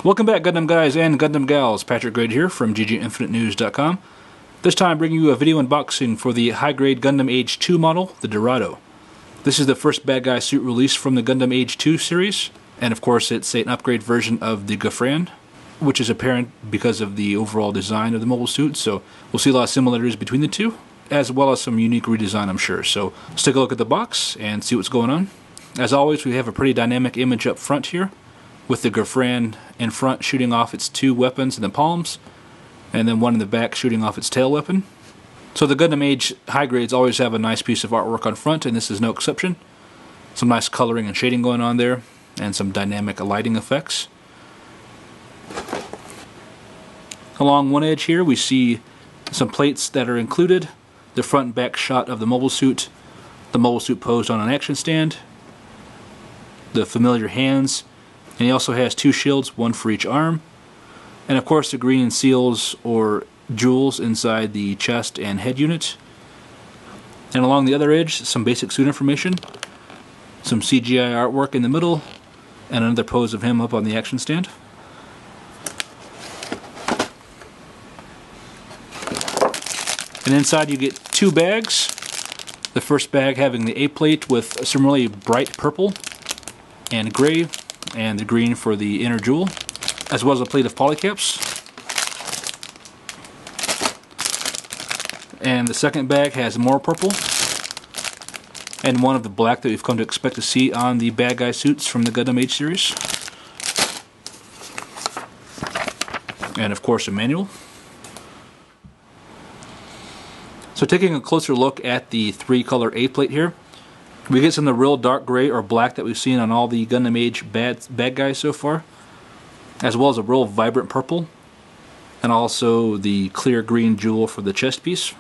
Welcome back, Gundam guys and Gundam gals. Patrick Grade here from GGInfiniteNews.com. This time bringing you a video unboxing for the high-grade Gundam Age 2 model, the Dorado. This is the first bad guy suit released from the Gundam Age 2 series, and of course it's an upgrade version of the Gafran, which is apparent because of the overall design of the mobile suit, so we'll see a lot of similarities between the two, as well as some unique redesign, I'm sure. So let's take a look at the box and see what's going on. As always, we have a pretty dynamic image up front here, with the Gafran in front shooting off its two weapons in the palms, and then one in the back shooting off its tail weapon. So the Gundam Age high grades always have a nice piece of artwork on front, and this is no exception. Some nice coloring and shading going on there, and some dynamic lighting effects. Along one edge here we see some plates that are included, the front and back shot of the mobile suit posed on an action stand, the familiar hands, and he also has two shields, one for each arm, and of course the green seals or jewels inside the chest and head unit. And along the other edge, some basic suit information, some CGI artwork in the middle, and another pose of him up on the action stand. And inside you get two bags. The first bag having the A plate with some really bright purple and gray, and the green for the inner jewel, as well as a plate of polycaps. And the second bag has more purple, and one of the black that we've come to expect to see on the bad guy suits from the Gundam Age series. And of course a manual. So taking a closer look at the three-color A plate here, we get some of the real dark gray or black that we've seen on all the Gundam Age bad guys so far, as well as a real vibrant purple, and also the clear green jewel for the chest piece. If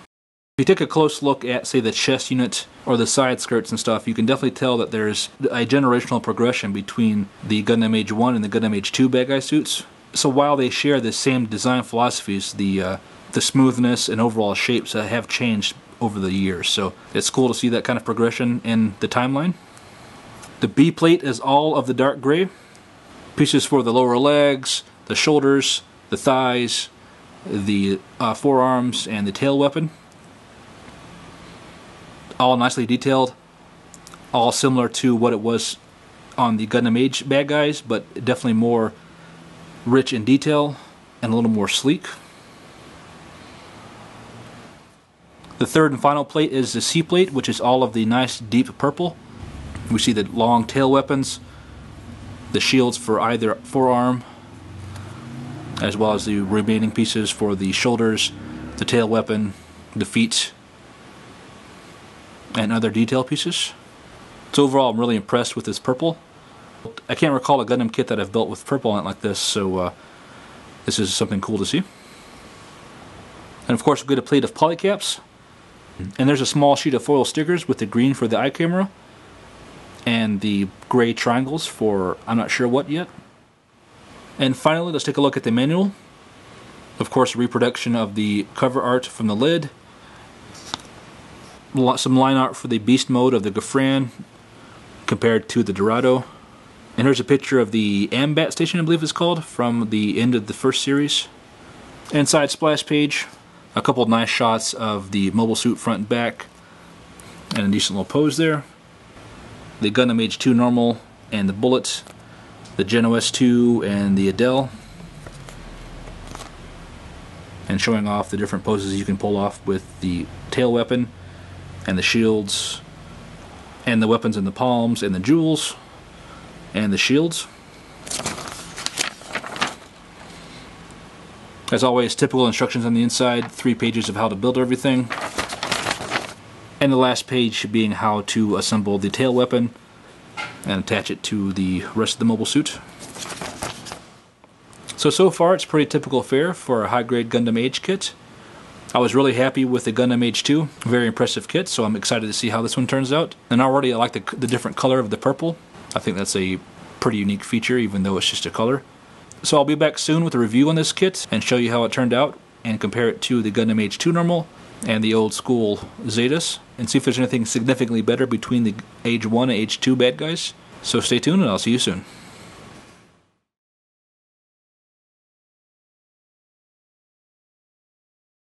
you take a close look at, say, the chest unit or the side skirts and stuff, you can definitely tell that there's a generational progression between the Gundam Age 1 and the Gundam Age 2 bad guy suits. So while they share the same design philosophies, the smoothness and overall shapes have changed over the years, so it's cool to see that kind of progression in the timeline. The B plate is all of the dark gray. Pieces for the lower legs, the shoulders, the thighs, the forearms, and the tail weapon. All nicely detailed, all similar to what it was on the Gundam Age bad guys, but definitely more rich in detail and a little more sleek. The third and final plate is the C plate, which is all of the nice deep purple. We see the long tail weapons, the shields for either forearm, as well as the remaining pieces for the shoulders, the tail weapon, the feet, and other detail pieces. So overall I'm really impressed with this purple. I can't recall a Gundam kit that I've built with purple on it like this, so this is something cool to see. And of course we get a plate of polycaps. And there's a small sheet of foil stickers with the green for the eye camera and the gray triangles for I'm not sure what yet. And finally, let's take a look at the manual. Of course, a reproduction of the cover art from the lid. Some line art for the beast mode of the Gafran compared to the Dorado. And here's a picture of the Ambat station, I believe it's called, from the end of the first series. Inside splash page, a couple of nice shots of the mobile suit front and back, and a decent little pose there. The Gundam Age 2 normal and the Bullet, the Genos 2 and the Adele, and showing off the different poses you can pull off with the tail weapon and the shields and the weapons in the palms and the jewels and the shields. As always, typical instructions on the inside, 3 pages of how to build everything, and the last page being how to assemble the tail weapon and attach it to the rest of the mobile suit. So far it's pretty typical fare for a high-grade Gundam Age kit. I was really happy with the Gundam Age 2, very impressive kit, so I'm excited to see how this one turns out. And already I like the different color of the purple. I think that's a pretty unique feature, even though it's just a color. So I'll be back soon with a review on this kit and show you how it turned out and compare it to the Gundam Age 2 normal and the old school Zetas and see if there's anything significantly better between the Age 1 and Age 2 bad guys. So stay tuned and I'll see you soon.